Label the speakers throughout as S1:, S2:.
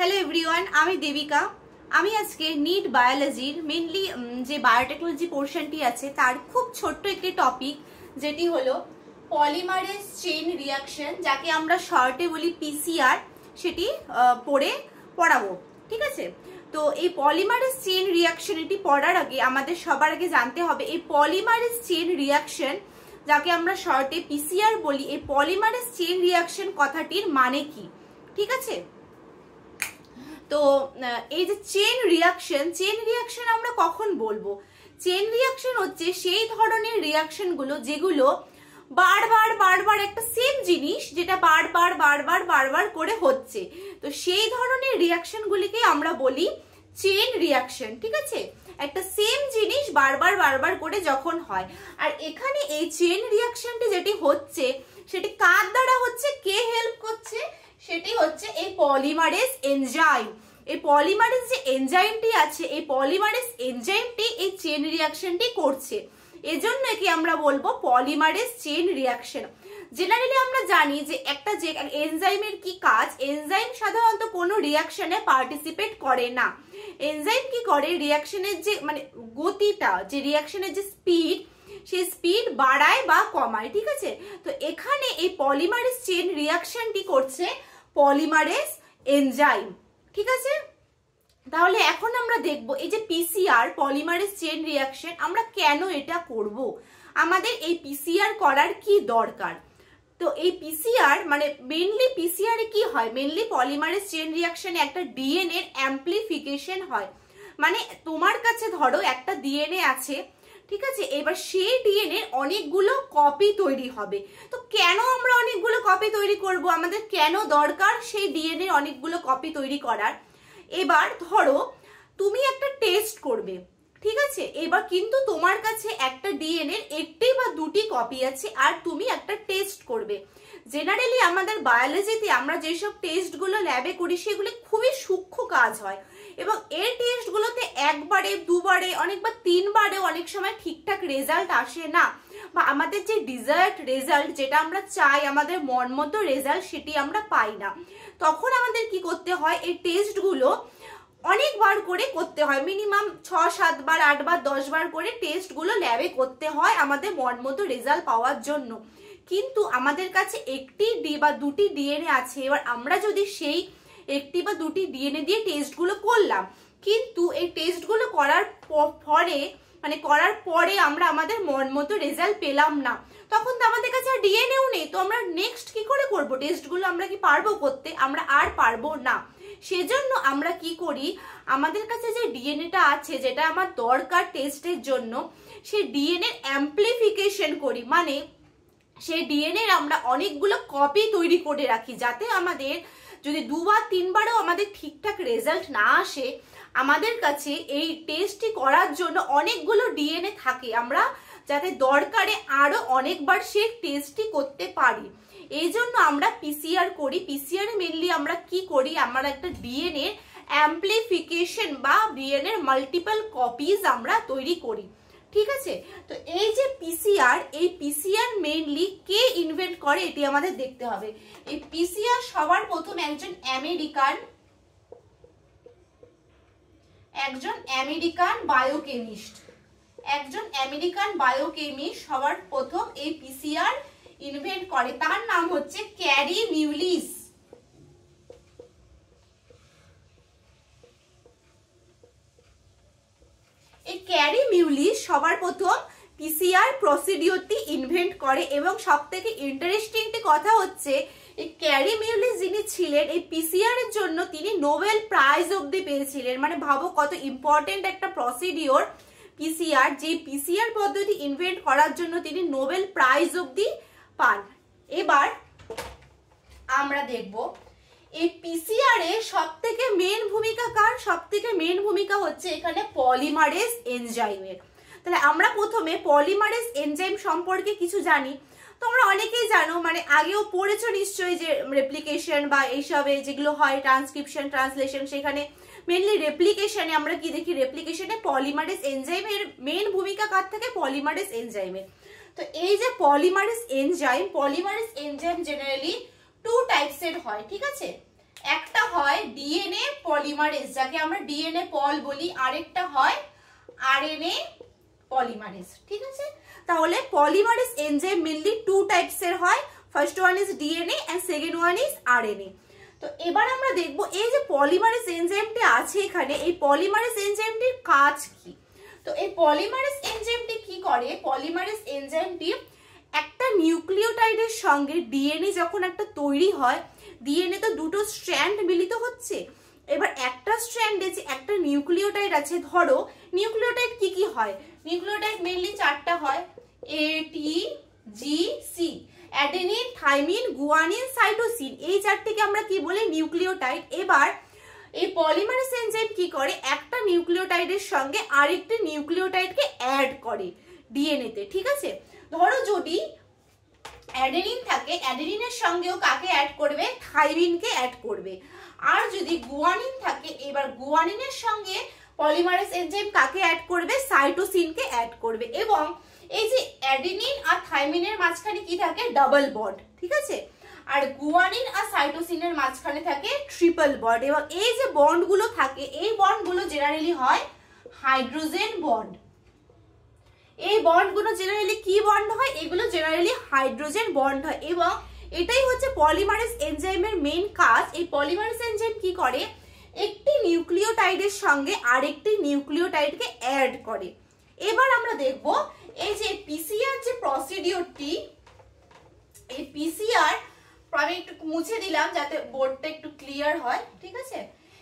S1: Hello everyone, আমি দেবিকা। আমি আজকে নিট বায়োলজির মেইনলি যে বায়োটেকনোলজি পোর্শনটি আছে তার খুব ছোট্ট একটি টপিক, যেটি হলো পলিমারেজ চেইন রিয়াকশন, যাকে আমরা শর্টে বলি পিসিআর, সেটি পড়াবো। ঠিক আছে, তো এই পলিমারেজ চেইন রিয়াকশন এটি পড়ার আগে আমাদের সবার আগে জানতে হবে এই পলিমারেজ চেইন রিয়াকশন, যাকে আমরা শর্টে পিসিআর বলি, এই পলিমারেজ চেইন রিয়াকশন কথাটির মানে কি। ঠিক আছে, তো এই যে চেইন রিয়াকশন আমরা কখন বলবো? চেইন রিয়াকশন হচ্ছে সেই ধরনের রিয়াকশন গুলো যেগুলো বারবার একটা সেম জিনিস, যেটা বারবার করে হচ্ছে, তো সেই ধরনের রিয়াকশন গুলিকে আমরা বলি চেইন রিয়াকশন। ঠিক আছে, একটা সেম জিনিস বারবার করে যখন হয়। আর এখানে এই চেইন রিয়াকশনটি যেটি হচ্ছে সেটি কার দ্বারা হচ্ছে, কে হেল্প করছে? সেটি হচ্ছে এই পলিমারেজ এনজাইম। এই পলিমারেজ যে এনজাইমটি আছে, এই পলিমারেজ এনজাইমটি এই চেইন রিয়াকশনটি করছে, এজন্য কি আমরা বলবো পলিমারেজ চেইন রিয়াকশন। জেনারেলি আমরা জানি যে যে এনজাইমের কি কাজ, এনজাইম সাধারণত কোনো রিয়াকশনে পার্টিসিপেট করে না। এনজাইম কি করে, রিয়াকশনের যে গতিটা, যে রিয়াকশনের যে স্পিড, সেই স্পিড বাড়ায় বা কমায়। ঠিক আছে, তো এখানে এই পলিমারেজ চেইন রিয়াকশনটি করছে পলিমারেজ এনজাইম। ঠিক আছে, তাহলে এখন আমরা দেখব এই যে পিসিআর, পলিমারেজ চেইন রিয়াকশন, আমরা কেন এটা করব, আমাদের এই পিসিআর করার কি দরকার। তো এই পিসিআর মেইনলি পিসিআর এ কি হয়, মেইনলি পলিমারেজ চেইন রিয়াকশনে একটা ডিএনএ এর অ্যাম্পলিফিকেশন হয়। তোমার কাছে ধরো একটা ডিএনএ আছে, ঠিক আছে, এবার সেই ডিএনএ অনেকগুলো কপি তৈরি হবে। তো কেন আমরা অনেকগুলো কপি তৈরি করব, আমাদের কেন দরকার সেই ডিএনএ অনেকগুলো কপি তৈরি করার? এবার ধরো তুমি একটা টেস্ট করবে, ঠিক আছে, এবার কিন্তু তোমার কাছে একটা ডিএনএ একটি বা দুটি কপি আছে আর তুমি একটা টেস্ট করবে। জেনারেলি আমাদের বায়োলজিতে আমরা যেসব টেস্ট গুলো ল্যাবে করি সেগুলো খুবই সূক্ষ্ম কাজ হয়, এবং এই টেস্ট গুলোতে একবারে, দুবারে, অনেকবার তিনবারে অনেক সময় ঠিকঠাক রেজাল্ট আসে না, বা আমাদের যে ডিজায়ার্ড রেজাল্ট, যেটা আমরা চাই, আমাদের মন মতো রেজাল্ট, সেটি আমরা পাই না। তখন আমাদের কি করতে হয়, এই টেস্ট গুলো অনেকবার করে করতে হয়, মিনিমাম 6-7 বার, 8 বার, 10 বার করে টেস্ট গুলো ল্যাবে করতে হয় আমাদের মন মতো রেজাল্ট পাওয়ার জন্য। কিন্তু আমাদের কাছে একটি বা দুটি ডিএনএ আছে, এবার আমরা যদি সেই একটি বা দুটি ডিএনএ দিয়ে টেস্ট গুলো করলাম, কিন্তু এই টেস্ট গুলো করার পরে আমরা আমাদের মন মতো রেজাল্ট পেলাম না, তখন তো আমাদের কাছে আর ডিএনএও নেই, তো আমরা নেক্সট কি করে করব টেস্ট গুলো? আমরা কি পারবো করতে? আমরা আর পারবো না। সেজন্য আমরা কি করি, আমাদের কাছে যে ডিএনএটা আছে, যেটা আমার দরকার টেস্টের জন্য, সেই ডিএনএ অ্যাম্পলিফিকেশন করি, সেই ডিএনএ আমরা অনেকগুলো কপি তৈরি করে রাখি, যাতে আমাদের যদি 2 বার 3 বারও আমাদের ঠিকঠাক রেজাল্ট না আসে, আমাদের কাছে এই টেস্টটি করার জন্য অনেকগুলো ডিএনএ থাকে, আমরা যাতে দরকারে আরো অনেকবার সেই টেস্টটি করতে পারি। এই জন্য আমরা পিসিআর করি। পিসিআর মেইনলি আমরা কি করি, আমরা একটা ডিএনএ অ্যাম্পলিফিকেশন বা ডিএনএ এর মাল্টিপল কপিজ আমরা তৈরি করি। ঠিক আছে, তো এই যে পিসিআর, এই পিসিআর মেইনলি কে ইনভেন্ট করে এটি আমাদের দেখতে হবে। এই পিসিআর সবার প্রথম একজন আমেরিকান বায়োকেমিস্ট সবার প্রথম এই পিসিআর ইনভেন্ট করে, তার নাম হচ্ছে ক্যারি মিউলিস। এই ক্যারি মিউলিস সবার প্রথম পিসিআর প্রসিডিওরটি ইনভেন্ট করে, এবং সবথেকে ইন্টারেস্টিং একটি কথা হচ্ছে, এই ক্যারি মিউলিস যিনি ছিলেন, এই পিসিআর এর জন্য তিনি নোবেল প্রাইজ অবধি পেয়েছিলেন। ভাবো কত ইম্পর্টেন্ট একটা প্রসিডিওর পিসিআর, যে পিসিআর পদ্ধতি ইনভেন্ট করার জন্য তিনি নোবেল প্রাইজ অবধি পান। এবার আমরা দেখব এই পিসিআর এর সবথেকে মেইন ভূমিকা কার? সবথেকে মেইন ভূমিকা হচ্ছে এখানে পলিমারেজ এনজাইমের। তাহলে আমরা প্রথমে পলিমারেজ এনজাইম সম্পর্কে কিছু জানি। তোমরা অনেকেই জানো, আগেও পড়েছো নিশ্চয়ই, যে রেপ্লিকেশন বা এইসবে যেগুলো হয়, ট্রান্সক্রিপশন, ট্রান্সলেশন, সেখানে মেইনলি রেপ্লিকেশনে আমরা কি দেখি, রেপ্লিকেশনে পলিমারেজ এনজাইমের মেইন ভূমিকা কার থাকে? পলিমারেজ এনজাইমের। তো এই যে পলিমারেজ এনজাইম জেনারেলি 2 টাইপসের হয়। ঠিক আছে, একটা হয় ডিএনএ পলিমারেজ, যাকে আমরা ডিএনএ পল বলি, আরেকটা হয় আরএনএ পলিমারেজ। ঠিক আছে, তাহলে polymerase enzyme mainly two types এর হয়, first one is DNA and second one is RNA. তো এবার আমরা দেখব এই যে পলিমারেজ এনজাইমটি আছে এখানে, এই পলিমারেজ এনজাইমটির কাজ কি। তো এই পলিমারেজ এনজাইমটি কি করে, পলিমারেজ এনজাইমটি একটা নিউক্লিওটাইডের সঙ্গে ডিএনএ যখন একটা তৈরি হয়, ডিএনএ তো দুটো স্ট্র্যান্ড মিলিত হচ্ছে, এবার একটা স্ট্র্যান্ডে যে একটা নিউক্লিওটাইড আছে, ধরো নিউক্লিওটাইড কি কি হয়, নিউক্লিওটাইড মেইনলি চারটা হয়, A T G C, adenine, thymine, guanine, cytosine, এই চারটিকে আমরা কি বলি, নিউক্লিওটাইড। এবার এই পলিমারেজ এনজাইম কি করে, একটা নিউক্লিওটাইডের সঙ্গে আরেকটি নিউক্লিওটাইডকে অ্যাড করে ডিএনএ তে। ঠিক আছে, ধরো যদি অ্যাডেনিন থাকে, অ্যাডেনিনের সঙ্গেও কাকে অ্যাড করবে, থাইমিনকে অ্যাড করবে। আর যদি গুয়ানিন থাকে, এবার গুয়ানিনের সঙ্গে পলিমারেজ এনজাইম কাকে অ্যাড করবে, সাইটোসিনকে অ্যাড করবে। এবং এই যে অ্যাডেনিন আর থাইমিনের মাঝখানে কি থাকে, ডাবল বন্ড। ঠিক আছে, আর গুয়ানিন আর সাইটোসিনের মাঝখানে থাকে ট্রিপল বন্ড। এবং এই যে বন্ডগুলো থাকে, এই বন্ডগুলো জেনারেলি হয় হাইড্রোজেন বন্ড। এই বন্ডগুলো জেনারেলি কি বন্ড হয়, এগুলো জেনারেলি হাইড্রোজেন বন্ড হয়। এবং এটাই হচ্ছে পলিমারেজ এনজাইমের মেইন কাজ। এই পলিমারেজ এনজাইম কি করে, একটি নিউক্লিওটাইডের সঙ্গে আরেকটি নিউক্লিওটাইডকে অ্যাড করে। এবার আমরা দেখব এই যে পিসিআর যে প্রসিডিওরটি, এই পিসিআর আমি একটু মুছে দিলাম যাতে বোর্ডটা একটু ক্লিয়ার হয়। ঠিক আছে,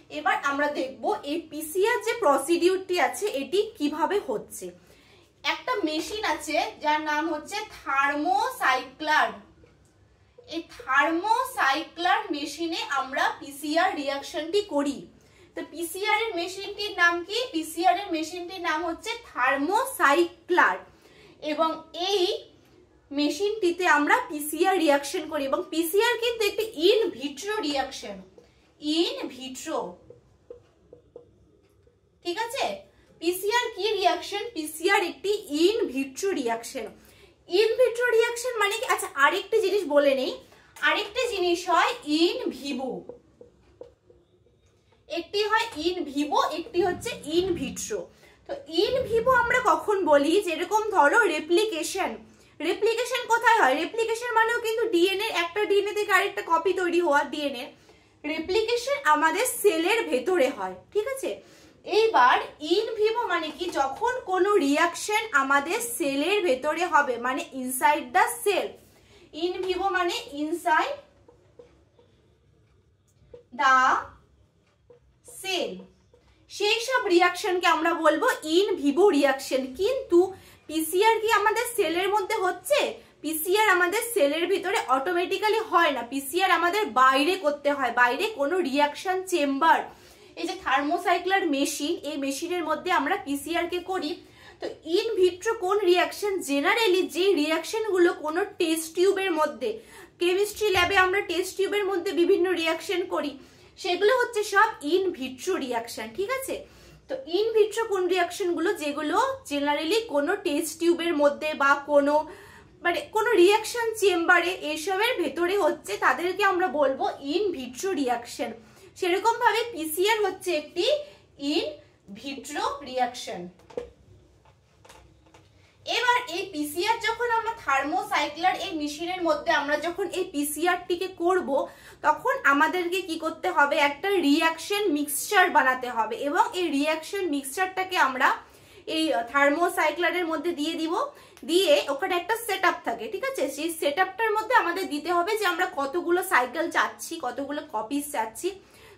S1: এবার আমরা দেখব এই পিসিআর যে প্রসিডিওরটি আছে এটি কিভাবে হচ্ছে। একটা মেশিন আছে যার নাম হচ্ছে থার্মোসাইক্লার। এই থার্মোসাইক্লার মেশিনে আমরা পিসিআর রিঅ্যাকশনটি করি। তো পিসিআর এর মেশিনটির নাম কি, পিসিআর এর মেশিনটির নাম হচ্ছে থার্মোসাইক্লার। এবং এই মেশিনটিতে আমরা পিসিআর রিঅ্যাকশন করি। এবং পিসিআর কিন্তু একটি in vitro reaction, in vitro. ঠিক আছে, পিসিআর কি রিঅ্যাকশন, পিসিআর একটি in vitro reaction. In vitro reaction মানে কি, আচ্ছা আরেকটা জিনিস বলে নেই, আরেকটা জিনিস হয় ইন ভিভো। একটি হয় ইন ভিভো, একটি হচ্ছে ইন ভিট্রো। তো ইন ভিভো আমরা কখন বলি, যেরকম ধরো রেপ্লিকেশন। রেপ্লিকেশন কোথায় হয়, রেপ্লিকেশন মানেও কিন্তু ডিএনএ, একটা ডিএনএ থেকে আরেকটা কপি তৈরি হওয়া ডিএনএ। রেপ্লিকেশন আমাদের সেলের ভেতরে হয়। ঠিক আছে, এইবার ইন ভিভো মানে কি, যখন কোনো রিঅ্যাকশন আমাদের সেলের ভেতরে হবে, মানে inside the cell. In vivo মানে ইনসাইড দ্য সেল, সেই সব রিঅ্যাকশনকে আমরা বলবো ইন ভিভো রিঅ্যাকশন। কিন্তু পিসিআর কি আমাদের সেলের মধ্যে হচ্ছে, পিসিআর আমাদের সেলের ভিতরে অটোমেটিক্যালি হয় না, পিসিআর আমাদের বাইরে করতে হয়, বাইরে কোনো রিঅ্যাকশন চেম্বার, এই যে থার্মোসাইক্লার মেশিন, এই মেশিনের মধ্যে আমরা পিসিআর কে করি। তো ইন ভিট্রো কোন রিঅ্যাকশন, জেনারেলি যে রিঅ্যাকশন গুলো কোনো টেস্ট টিউবের মধ্যে, কেমিস্ট্রি ল্যাবে আমরা টেস্ট টিউবের মধ্যে বিভিন্ন রিঅ্যাকশন করি, সেগুলো হচ্ছে সব ইন ভিট্রো রিঅ্যাকশন। ঠিক আছে, তো ইন ভিট্রো কোন রিঅ্যাকশন গুলো, যেগুলো জেনারেলি কোনো টেস্ট টিউবের মধ্যে বা কোনো মানে কোনো রিঅ্যাকশন চেম্বারে এসবের ভেতরে হচ্ছে, তাদেরকে আমরা বলবো ইন ভিট্রো রিঅ্যাকশন। সেরকম ভাবে পিসিআর হচ্ছে একটি ইন ভিট্রো রিঅ্যাকশন। এবার এই পিসিআর যখন আমরা থার্মোসাইক্লার এই মেশিনের মধ্যে আমরা যখন এই পিসিআরটিকে করব, তখন আমাদেরকে কি করতে হবে, একটা রিঅ্যাকশন মিক্সচার বানাতে হবে। এবং এই রিঅ্যাকশন মিক্সচারটাকে আমরা এই থার্মোসাইক্লারের মধ্যে দিয়ে দিব, দিয়ে ওখানে একটা সেটআপ থাকে। ঠিক আছে, সেই সেটআপটার মধ্যে আমাদের দিতে হবে যে আমরা কতগুলো সাইকেল চাচ্ছি, কতগুলো কপিস চাচ্ছি,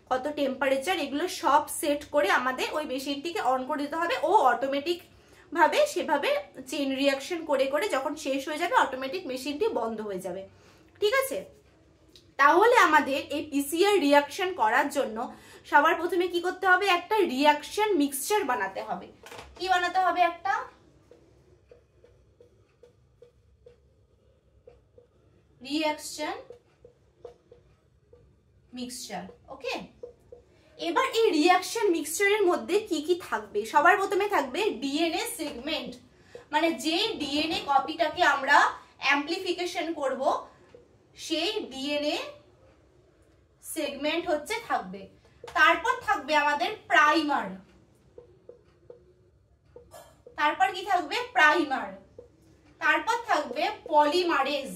S1: কত টেম্পারেচার, এগুলো সব সেট করে আমাদের ওই মেশিনটিকে অন করে দিতে হবে। ও অটোমেটিক ভাবে সেভাবে চেইন রিঅ্যাকশন করে করে যখন শেষ হয়ে যাবে, অটোমেটিক মেশিনটি বন্ধ হয়ে যাবে। ঠিক আছে, তাহলে আমাদের এই পিসিআর রিঅ্যাকশন করার জন্য সবার প্রথমে কি করতে হবে, একটা রিঅ্যাকশন মিক্সচার বানাতে হবে। কি বানাতে হবে, একটা রিঅ্যাকশন মিক্সচার। ওকে, এবার এই রিঅ্যাকশন মিক্সচারের মধ্যে কি কি থাকবে, সবার প্রথমে থাকবে ডিএনএ সেগমেন্ট, মানে যে ডিএনএ কপিটাকে আমরা অ্যাম্পলিফিকেশন করব, সেই ডিএনএ সেগমেন্ট হচ্ছে থাকবে। তারপর থাকবে আমাদের প্রাইমার, তারপর কি থাকবে প্রাইমার, তারপর থাকবে পলিমারেজ,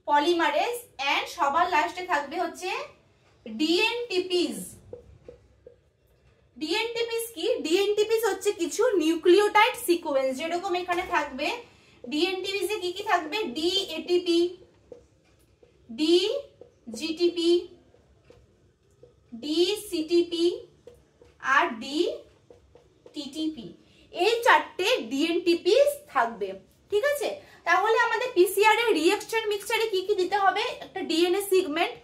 S1: পলিমারেজ এন্ড সবার লাস্টে থাকবে হচ্ছে ডিএনটিপিস। ডিএনটিপিস কি? ডিএনটিপিস হচ্ছে কিছু নিউক্লিওটাইড সিকোয়েন্স, যেরকম এখানে থাকবে ডিএনটিপিস এ কি কি থাকবে, d ATP, d GTP, d CTP আর ডি টিটিপি, এই চারটে ডিএনটিপিস থাকবে। ঠিক আছে, তাহলে আমাদের পিসিআর এর রিঅ্যাকশন মিক্সচারে কি কি দিতে হবে, একটা ডিএনএ সেগমেন্ট,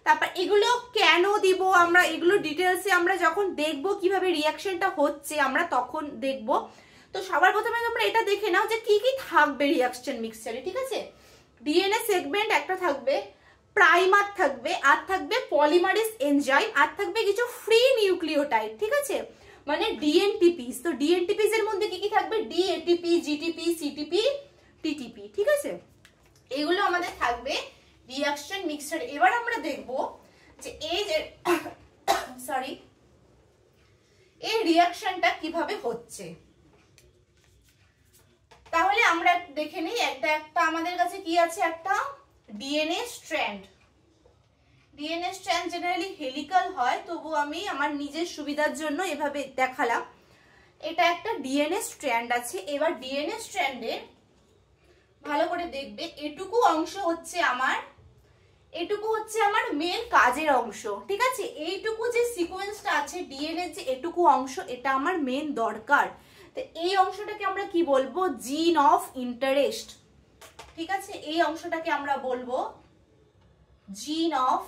S1: তারপর এগুলো কেন দিব আমরা, এগুলো ডিটেলসে আমরা যখন দেখব কিভাবে রিঅ্যাকশনটা হচ্ছে আমরা তখন দেখব। তো সবার প্রথমে তোমরা এটা দেখে নাও যে কি কি থাকবে রিঅ্যাকশন মিক্সচারে। ঠিক আছে, ডিএনএ সেগমেন্ট একটা থাকবে, প্রাইমার থাকবে, আর থাকবে পলিমারেজ এনজাইম, আর থাকবে কিছু ফ্রি নিউক্লিওটাইড। ঠিক আছে, মানে ডিএনটিপিস। তো ডিএনটিপিস এর মধ্যে কি কি থাকবে, d ATP, GTP, CTP, TTP. ঠিক আছে, এগুলো আমাদের থাকবে রিঅ্যাকশন মিক্সচার। এবার আমরা দেখব যে এই যে সরি এই রিঅ্যাকশনটা কিভাবে হচ্ছে। তাহলে আমরা দেখে নিই, একটা একটা আমাদের কাছে কি আছে, একটা DNA strand. DNA strand generally helical হয়, তবু আমি আমার নিজের সুবিধার জন্য এভাবে দেখালাম। এটা একটা ডিএনএ স্ট্র্যান্ড আছে। এবার ডিএনএ স্ট্র্যান্ডে ভালো করে দেখবে, এটুকু অংশ হচ্ছে আমার, এটুকু হচ্ছে আমার মেন কাজের অংশ। ঠিক আছে, এইটুকু যে সিকোয়েন্সটা আছে ডিএনএ যে এটুকু অংশ, এটা আমার মেন দরকার। তো এই অংশটাকে আমরা কি বলবো, জিন অফ ইন্টারেস্ট। ঠিক আছে, এই অংশটাকে আমরা বলবো জিন অফ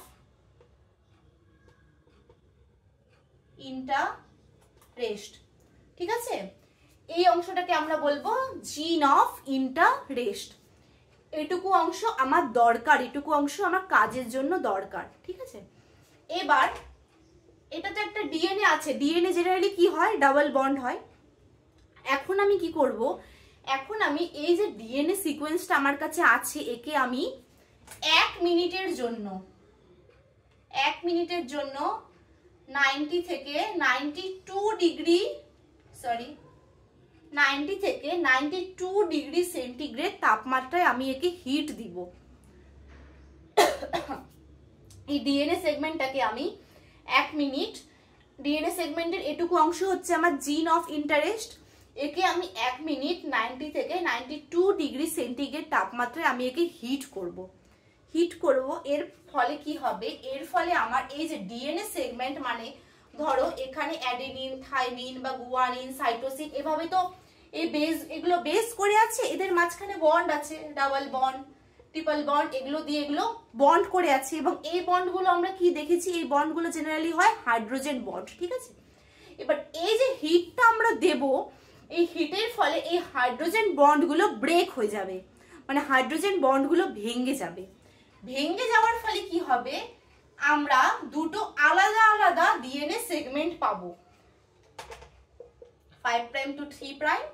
S1: ইন্টারেস্ট। ঠিক আছে, এই অংশটাকে আমরা বলবো জিন অফ ইন্টারেস্ট। এটুকু অংশ আমার দরকার, এটুকু অংশ আমার কাজের জন্য দরকার। ঠিক আছে, এবার এটা তো একটা ডিএনএ আছে, ডিএনএ জেনারেলি কি হয়, ডাবল বন্ড হয়। এখন আমি কি করব, এখন আমি এই যে ডিএনএ সিকোয়েন্সটা আমার কাছে আছে, একে আমি 1 মিনিটের জন্য 90 থেকে 92 ডিগ্রি সেন্টিগ্রেড তাপমাত্রায় আমি একে হিট দিব। এই ডিএনএ সেগমেন্টটাকে আমি 1 মিনিট, ডিএনএ সেগমেন্টের এটুকু অংশ হচ্ছে আমার জিন অফ ইন্টারেস্ট, একে আমি 1 মিনিট 90 থেকে 92 ডিগ্রি সেন্টিগ্রেড তাপমাত্রায় আমি একে হিট করব। এর ফলে কি হবে, এর ফলে আমার এই যে ডিএনএ সেগমেন্ট, মানে ধরো এখানে অ্যাডেনিন, থাইমিন বা গুয়ানিন, সাইটোসিন, এভাবে তো এই বেস, এগুলো বেস করে আছে, এদের মাঝখানে বন্ড আছে, ডাবল বন্ড, ট্রিপল বন্ড, এগুলো দিয়ে এগুলো বন্ড করে আছে। এবং এই বন্ডগুলো আমরা কি দেখেছি, এই বন্ডগুলো জেনারেলি হয় হাইড্রোজেন বন্ড। ঠিক আছে, এবার এই যে হিটটা আমরা দেব, এই হিটের ফলে এই হাইড্রোজেন বন্ডগুলো ব্রেক হয়ে যাবে, মানে হাইড্রোজেন বন্ডগুলো ভেঙে যাবে। ভেঙে যাওয়ার ফলে কি হবে, আমরা দুটো আলাদা আলাদা ডিএনএ সেগমেন্ট পাবো, 5 prime to 3 prime,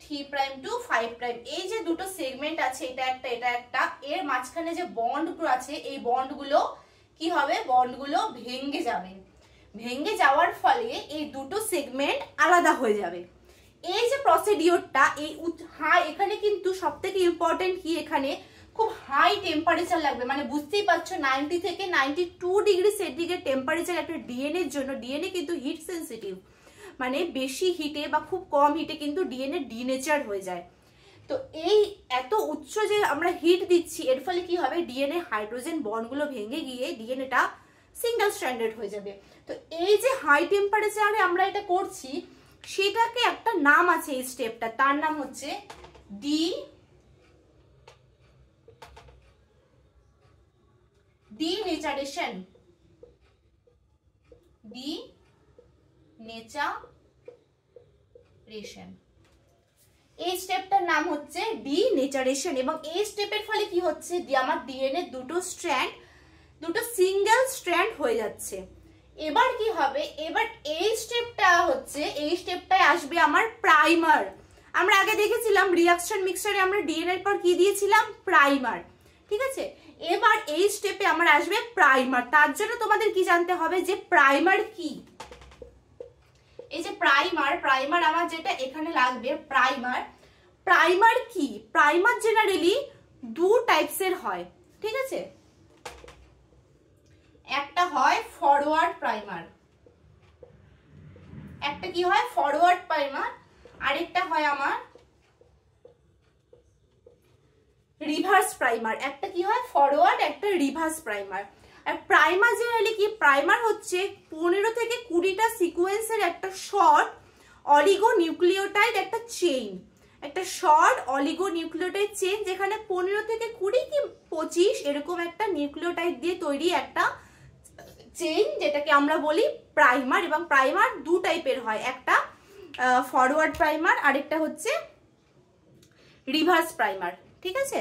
S1: 3 prime to 5 prime. এই যে দুটো সেগমেন্ট আছে, এটা একটা এটা একটা, এর মাঝখানে যে বন্ডগুলো আছে, এই বন্ডগুলো কি হবে, বন্ডগুলো ভেঙে যাবে। ভেঙে যাওয়ার ফলে এই দুটো সেগমেন্ট আলাদা হয়ে যাবে। এই যে প্রসিডিওরটা, এই এখানে কিন্তু সবথেকে ইম্পর্টেন্ট কি, এখানে খুব হাই টেম্পারেচার লাগবে, মানে বুঝতেই পারছো 90 থেকে 92 ডিগ্রি সেন্টিগ্রেড টেম্পারেচার একটা ডিএনএ এর জন্য। ডিএনএ কিন্তু হিট সেন্সিটিভ, মানে বেশি হিটে বা খুব কম হিটে কিন্তু ডিএনএ ডিনেচার হয়ে যায়। তো এই এত উচ্চ যে আমরা হিট দিচ্ছি, এর ফলে কি হবে, ডিএনএ হাইড্রোজেন বন্ডগুলো ভেঙে গিয়ে ডিএনএটা সিঙ্গেল স্ট্র্যান্ডেড হয়ে যাবে। তো এই যে হাই টেম্পারেচারে আমরা এটা করছি, সেটাকে একটা নাম আছে এই স্টেপটা, তার নাম হচ্ছে ডিনেচারেশন। এই স্টেপটার নাম হচ্ছে ডিনেচারেশন। এবং এই স্টেপের ফলে কি হচ্ছে, আমার ডিএনএ দুটো স্ট্র্যান্ড, দুটো সিঙ্গেল স্ট্র্যান্ড হয়ে যাচ্ছে। এবার কি হবে, এবার এই স্টেপটা হচ্ছে, এই স্টেপটায় আসবে আমার প্রাইমার। আমরা আগে দেখেছিলাম রিঅ্যাকশন মিক্সচারে আমরা ডিএনএ এর পর কি দিয়েছিলাম, প্রাইমার। ঠিক আছে, এবার এই স্টেপে আমার আসবে প্রাইমার। তার জন্য তোমাদের কি জানতে হবে যে প্রাইমার কি। এই যে প্রাইমার আমার যেটা এখানে লাগবে প্রাইমার কি। প্রাইমার জেনারেলি দু টাইপসের হয়, ঠিক আছে। একটা হয় ফরওয়ার্ড প্রাইমার, একটা কি হয় ফরওয়ার্ড প্রাইমার, আরেকটা হয় আমার রিভার্স প্রাইমার। একটা কি হয় ফরওয়ার্ড, একটা রিভার্স প্রাইমার। আর প্রাইমার জেনারেলি কি, প্রাইমার হচ্ছে 15 থেকে 20টা সিকোয়েন্সের একটা শর্ট অলিগো নিউক্লিওটাইড একটা চেইন, একটা শর্ট অলিগো নিউক্লিওটাইড চেইন যেখানে 15 থেকে 20 কি 25 এরকম একটা নিউক্লিওটাইড দিয়ে তৈরি একটা চেইন, যেটাকে আমরা বলি প্রাইমার। এবং প্রাইমার দু টাইপের হয়, একটা ফরওয়ার্ড প্রাইমার, আরেকটা হচ্ছে রিভার্স প্রাইমার, ঠিক আছে।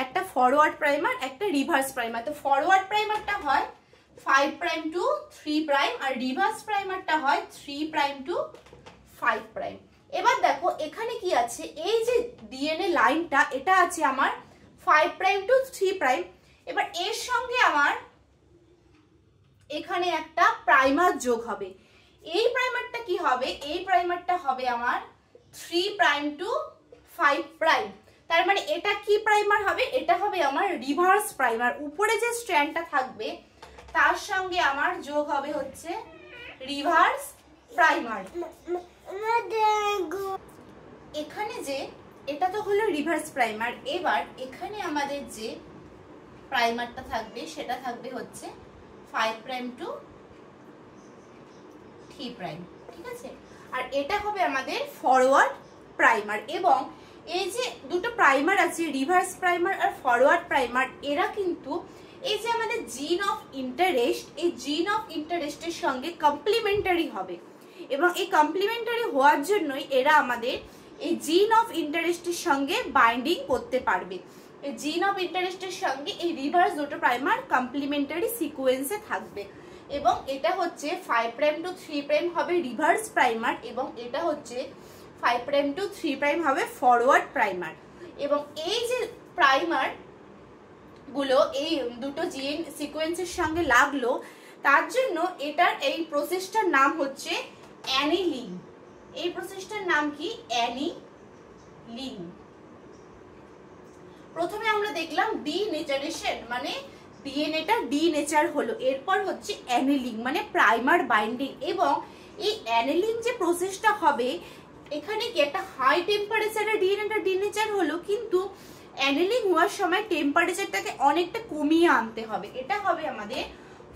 S1: একটা ফরওয়ার্ড প্রাইমার, একটা রিভার্স প্রাইমার। তো ফরওয়ার্ড প্রাইমারটা হয় 5 prime to 3 prime, R reverse প্রাইমারটা হয় 3 প্রাইম টু 5 প্রাইম। এবার দেখো এখানে কি আছে, এই যে ডিএনএ লাইনটা এটা আছে আমার 5 প্রাইম টু 3 প্রাইম। এবার এর সঙ্গে আমার এখানে একটা প্রাইমার যোগ হবে। এই প্রাইমারটা কি হবে, এই প্রাইমারটা হবে আমার 3 প্রাইম টু 5 প্রাইম। তার মানে এটা কি প্রাইমার হবে, এটা হবে আমার রিভার্স প্রাইমার। উপরে যে স্ট্র্যান্ডটা থাকবে তার সঙ্গে আমার যোগ হবে হচ্ছে রিভার্স প্রাইমার। এখানে যে এটা তো হলো রিভার্স প্রাইমার। এবার এখানে আমাদের যে প্রাইমারটা থাকবে সেটা থাকবে হচ্ছে 5 প্রাইম টু 3 প্রাইম, ঠিক আছে। আর এটা হবে আমাদের ফরওয়ার্ড প্রাইমার। এবং এই যে দুটো প্রাইমার আছে, রিভার্স প্রাইমার আর ফরওয়ার্ড প্রাইমার, এরা কিন্তু এই যে আমাদের জিন অফ ইন্টারেস্ট, এই জিন অফ ইন্টারেস্টের সঙ্গে কমপ্লিমেন্টারি হবে। এবং এই কমপ্লিমেন্টারি হওয়ার জন্যই এরা আমাদের এই জিন অফ ইন্টারেস্টের সঙ্গে বাইন্ডিং করতে পারবে। এই জিন অফ ইন্টারেস্টের সঙ্গে এই রিভার্স দুটো প্রাইমার কমপ্লিমেন্টারি সিকোয়েন্সে থাকবে। এবং এটা হচ্ছে 5 প্রাইম টু 3 প্রাইম হবে রিভার্স প্রাইমার, এবং এটা হচ্ছে 5 প্রাইম টু 3 প্রাইম হবে ফরওয়ার্ড প্রাইমার। এবং এই যে প্রাইমার গুলো এই দুটো জিন সিকোয়েন্সের সঙ্গে লাগলো, তার জন্য এটার এই প্রসেসটার নাম হচ্ছে অ্যানিলিং। এই প্রসেসটার নাম কি, অ্যানিলিং। প্রথমে আমরা দেখলাম ডিনেচারেশন, মানে ডিএনএটা ডিনেচার হলো, এরপর হচ্ছে অ্যানিলিং মানে প্রাইমার বাইন্ডিং। এবং এই অ্যানিলিং যে প্রসেসটা হবে, এখানে কি একটা হাই টেম্পারেচারে ডিএনএটা ডিনেচার হলো, কিন্তু অ্যানিলিং হওয়ার সময় টেম্পারেচারটাকে অনেকটা কমিয়ে আনতে হবে। এটা হবে আমাদের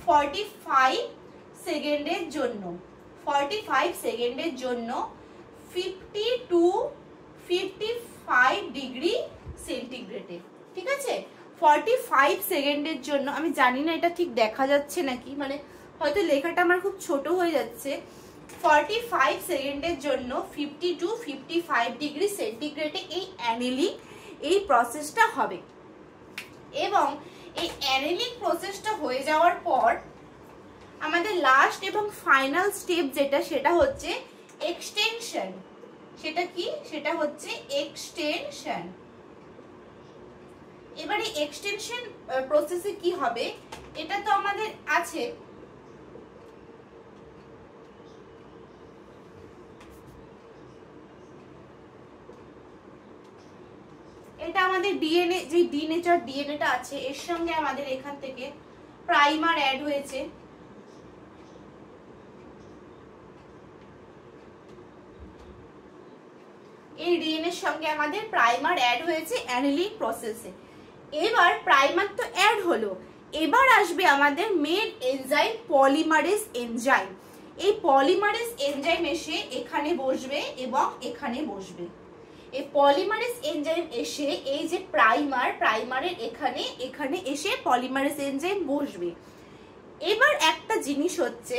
S1: 45 সেকেন্ডের জন্য, 45 সেকেন্ডের জন্য 50 টু 55 ডিগ্রি সেন্টিগ্রেডে, ঠিক আছে। 45 সেকেন্ডের জন্য, আমি জানি না এটা ঠিক দেখা যাচ্ছে নাকি, মানে হয়তো লেখাটা আমার খুব ছোট হয়ে যাচ্ছে। 45 সেকেন্ডের জন্য 50 টু 55 ডিগ্রি সেন্টিগ্রেডে এই অ্যানিলিং এই প্রসেসটা হবে। এবং এই অ্যানিলিং প্রসেসটা হয়ে যাওয়ার পর আমাদের লাস্ট এবং ফাইনাল স্টেপ যেটা, সেটা হচ্ছে এক্সটেনশন। সেটা কি, সেটা হচ্ছে এক্সটেনশন। এবারে এক্সটেনশন প্রসেসে কি হবে, এটা তো আমাদের আছে, এটা আমাদের ডিএনএ যে ডিনেচার ডিএনএটা আছে, এর সঙ্গে আমাদের এখান থেকে প্রাইমার অ্যাড হয়েছে। এই ডিএনএর সঙ্গে আমাদের প্রাইমার অ্যাড হয়েছে অ্যানিলিং প্রসেসে। এবার প্রাইমার তো অ্যাড হলো, এবার আসবে আমাদের মেন এনজাইম পলিমারেজ এনজাইম। এই পলিমারেজ এনজাইম এসে এখানে বসবে এবং এখানে বসবে। এই পলিমারেজ এনজাইম এসে এই যে প্রাইমারের এখানে এখানে এসে পলিমারেজ এনজাইম বসবে। এবার একটা জিনিস হচ্ছে,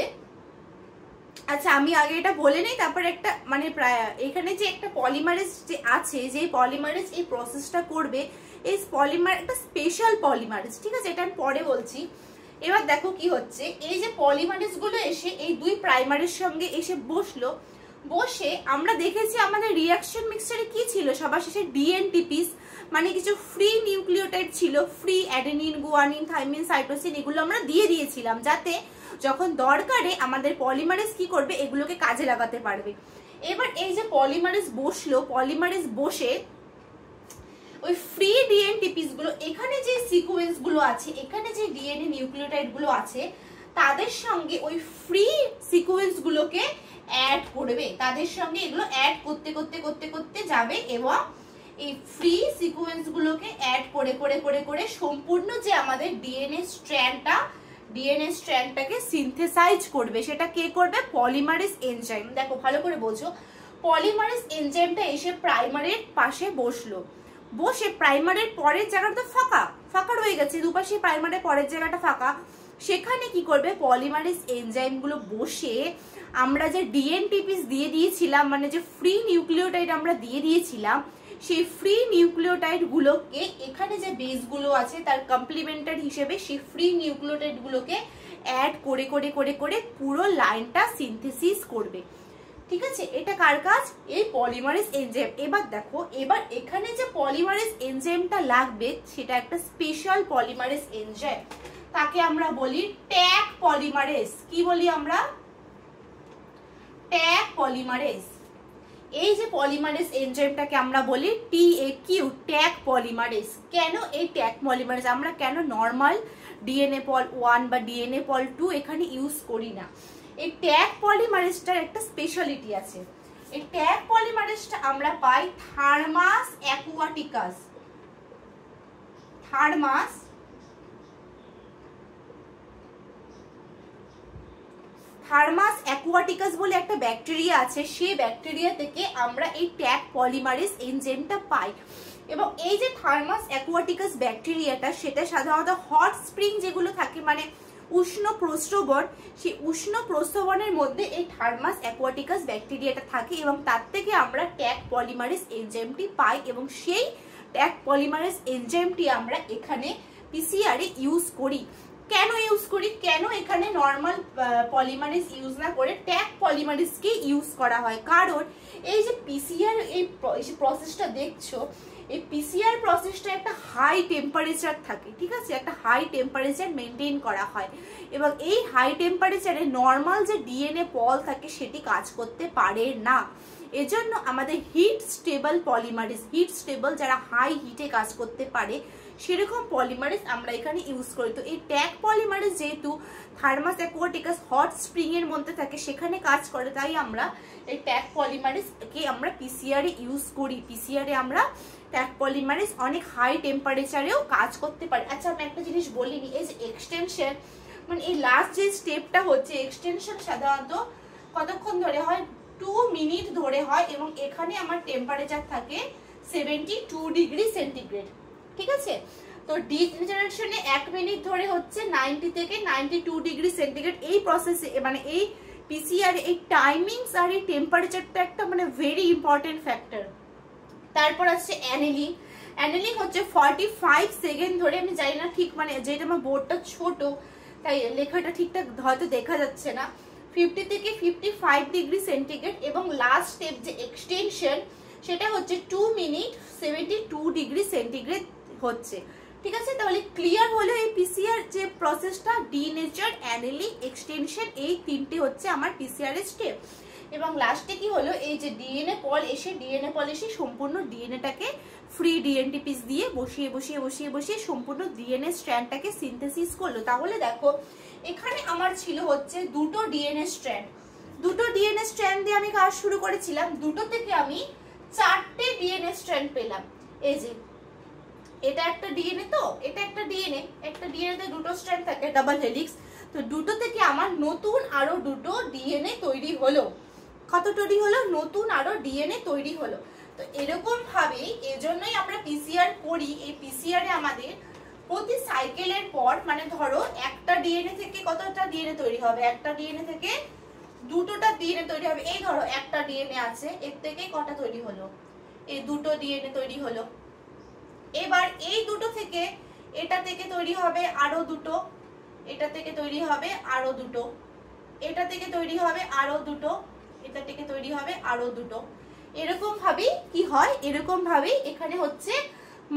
S1: আচ্ছা আমি আগে এটা বলে নেই, তারপর একটা মানে এখানে যে একটা পলিমারেজ যে আছে, যে পলিমারেজ এই প্রসেসটা করবে, এই পলিমার একটা স্পেশাল পলিমারেজ, ঠিক আছে, এটা আমি পরে বলছি। এবার দেখো কি হচ্ছে, এই যে পলিমারেজ গুলো এসে এই দুই প্রাইমারের সঙ্গে এসে বসলো, বসে আমরা দেখেছি আমাদের রিঅ্যাকশন মিক্সচারে কি ছিল, সবার শেষে ডিএনটিপিস মানে কিছু ফ্রি নিউক্লিওটাইড ছিল, free adenine, guanine, thymine, cytosine, এগুলো আমরা দিয়ে দিয়েছিলাম যাতে যখন দরকারে আমাদের পলিমারেজ কি করবে, এগুলোকে কাজে লাগাতে পারবে। এবার এই যে পলিমারেজ বসলো, পলিমারেজ বসে ওই ফ্রি ডিএনটিপিস গুলো, এখানে যে সিকোয়েন্স গুলো আছে, এখানে যে ডিএনএ নিউক্লিওটাইড গুলো আছে, তাদের সঙ্গে ওই ফ্রি সিকোয়েন্স গুলোকে অ্যাড করবে, তাদের সঙ্গে এগুলো অ্যাড করতে করতে করতে করতে যাবে এবং এই ফ্রি সিকোয়েন্স গুলোকে অ্যাড করে করে করে করে সম্পূর্ণ যে আমাদের ডিএনএ স্ট্র্যান্ডটাকে সিনথেসাইজ করবে। সেটা কে করবে? Polymerase enzyme. দেখো ভালো করে বোঝো, পলিমারেজ এনজাইমটা এসে প্রাইমারের পাশে বসলো, বসে প্রাইমারের পরের জায়গাটা তো ফাঁকা ফাঁকা রয়ে গেছে, দুপাশে প্রাইমারের পরের জায়গাটা ফাঁকা, সেখানে কি করবে? পলিমারেজ এনজাইম গুলো বসে আমরা যে ডিএনটিপিস দিয়ে দিয়েছিলাম, মানে যে ফ্রি নিউক্লিওটাইড আমরা দিয়ে দিয়েছিলাম, সেই ফ্রি নিউক্লিওটাইড গুলোকে এখানে যে বেস গুলো আছে তার কমপ্লিমেন্টারি হিসেবে সেই ফ্রি নিউক্লিওটাইড গুলোকে অ্যাড করে করে করে করে পুরো লাইনটা সিনথেসিস করবে। ঠিক আছে, এটা কার কাজ? এই পলিমারেজ এনজাইম। এবার দেখো, এবার এখানে যে পলিমারেজ এনজাইমটা লাগবে সেটা একটা স্পেশাল পলিমারেজ এনজাইম, তাকে আমরা বলি ট্যাগ পলিমারেজ। কি বলি আমরা? Tag polymerase. এই যে পলিমারেজ এনজাইমটাকে আমরা বলি TAQ, ট্যাগ পলিমারেজ। কেন এই ট্যাগ পলিমারেজ আমরা কেন নরমাল ডিএনএ পল 1 বা ডিএনএ পল 2 এখানে ইউজ করি না? এই ট্যাগ পলিমারেজটার একটা স্পেশালিটি আছে। এই ট্যাগ পলিমারেজটা আমরা পাই থার্মাস অ্যাকুয়াটিকাস। থার্মাস অ্যাকুয়াটিকাস বলে একটা ব্যাকটেরিয়া আছে, সেই ব্যাকটেরিয়া থেকে আমরা এই ট্যাগ পলিমারেজ এনজাইমটা পাই। এবং এই যে থার্মাস অ্যাকুয়াটিকাস ব্যাকটেরিয়াটা, সেটা সাধারণত হট স্প্রিং যেগুলো থাকে, মানে উষ্ণ প্রস্রবণ, সেই উষ্ণ প্রস্রবণের মধ্যে এই থার্মাস অ্যাকুয়াটিকাস ব্যাকটেরিয়াটা থাকে এবং তার থেকে আমরা ট্যাগ পলিমারেজ এনজাইমটি পাই। এবং সেই ট্যাগ পলিমারেজ এনজাইমটি আমরা এখানে পিসিআর এ ইউজ করি। কেন ইউজ করি? কেন এখানে নরমাল পলিমারেজ ইউজ না করে ট্যাগ পলিমারেজকে ইউজ করা হয়? কারণ এই যে পিসিআর এই প্রসেসটা দেখছো, এই পিসিআর প্রসেসটা একটা হাই টেম্পারেচার থাকে, ঠিক আছে, একটা হাই টেম্পারেচার মেনটেন করা হয় এবং এই হাই টেম্পারেচারে নর্মাল যে ডিএনএ পল থাকে সেটি কাজ করতে পারে না। এজন্য আমাদের heat stable polymerase, heat stable যারা হাই হিটে কাজ করতে পারে সেরকম পলিমারেজ আমরা এখানে ইউজ করি। তো এই ট্যাগ পলিমারেজ যেহেতু থার্মাস অ্যাকুয়াটিকাস হট স্প্রিং এর মধ্যে থাকে, সেখানে কাজ করে, তাই আমরা এই ট্যাগ পলিমারেজকে আমরা পিসিআর এ ইউজ করি। পিসিআর এ আমরা ট্যাগ পলিমারেজ অনেক হাই টেম্পারেচারেও কাজ করতে পারে। আচ্ছা, আমি একটা জিনিস বলিনি, এই যে এক্সটেনশন, মানে এই লাস্ট যে স্টেপটা হচ্ছে এক্সটেনশন, সাধারণত কতক্ষণ ধরে হয়? 2 মিনিট ধরে হয় এবং এখানে আমার টেম্পারেচার থাকে 72 ডিগ্রি সেন্টিগ্রেড। ঠিক আছে, তো ডিজেনারেশনে 1 মিনিট ধরে হচ্ছে 90 থেকে 92 ডিগ্রি সেন্টিগ্রেড। এই প্রসেসে মানে এই পিসিআর এই টাইমিংস আর এই টেম্পারেচারটা একটা মানে ভেরি ইম্পর্টেন্ট ফ্যাক্টর। তারপর আছে অ্যানেলিং। অ্যানেলিং হচ্ছে 45 সেকেন্ড ধরে, আমি জানি না ঠিক, মানে যেটা আমার বোর্ডটা ছোট তাই লেখাটা ঠিকঠাক হয়তো দেখা যাচ্ছে না, 50 থেকে 55 ডিগ্রি সেন্টিগ্রেড। এবং লাস্ট স্টেপ যে এক্সটেনশন, সেটা হচ্ছে 2 মিনিট 72 ডিগ্রি সেন্টিগ্রেড হচ্ছে। ঠিক আছে, তাহলে ক্লিয়ার হলো এই পিসিআর যে প্রসেসটা, ডিনেচার, অ্যানেলিং, এক্সটেনশন, এই তিনটে হচ্ছে আমার পিসিআর এর স্টেপ। এবং লাস্টে কি হলো, এই যে ডিএনএ পল এসে সম্পূর্ণ ডিএনএটাকে ফ্রি ডিএনটিপিস দিয়ে বসিয়ে বসিয়ে বসিয়ে বসিয়ে সম্পূর্ণ ডিএনএ স্ট্র্যান্ডটাকে সিনথেসিস করলো। তাহলে দেখো এখানে আমার ছিল হচ্ছে দুটো ডিএনএ স্ট্র্যান্ড দিয়ে আমি কাজ শুরু করেছিলাম, দুটো থেকে আমি 4টে ডিএনএ স্ট্র্যান্ড পেলাম। এই যে এটা একটা ডিএনএ, তো এটা একটা ডিএনএ, একটা ডিএনএ তে দুটো স্ট্র্যান্ড থাকে, ডাবল হেলিক্স। তো দুটো থেকে আমার নতুন আরো দুটো ডিএনএ তৈরি হলো। কত তৈরি হলো? নতুন আরো ডিএনএ তৈরি হলো। তো এরকম ভাবে, এজন্যই আমরা পিসিআর করি। এই পিসিআর এ আমাদের প্রতি সাইকেলের পর, মানে ধরো একটা ডিএনএ থেকে কতটা ডিএনএ তৈরি হবে, একটা ডিএনএ থেকে দুটোটা ডিএনএ তৈরি হবে। এই ধরো একটা ডিএনএ আছে, এর থেকে কটা তৈরি হলো? এই দুটো ডিএনএ তৈরি হলো। এবার এই দুটো থেকে, এটা থেকে তৈরি হবে আরো দুটো, এটা থেকে তৈরি হবে আরো দুটো, এটা থেকে তৈরি হবে আরো দুটো, এটা থেকে তৈরি হবে আরো দুটো। এরকম ভাবেই কি হয়, এরকম ভাবেই এখানে হচ্ছে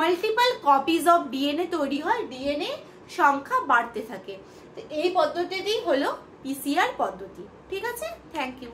S1: মাল্টিপল কপিজ অফ ডিএনএ তৈরি হয়, ডিএনএ সংখ্যা বাড়তে থাকে। তো এই পদ্ধতিটি হলো পিসিআর পদ্ধতি। ঠিক আছে, থ্যাংক ইউ।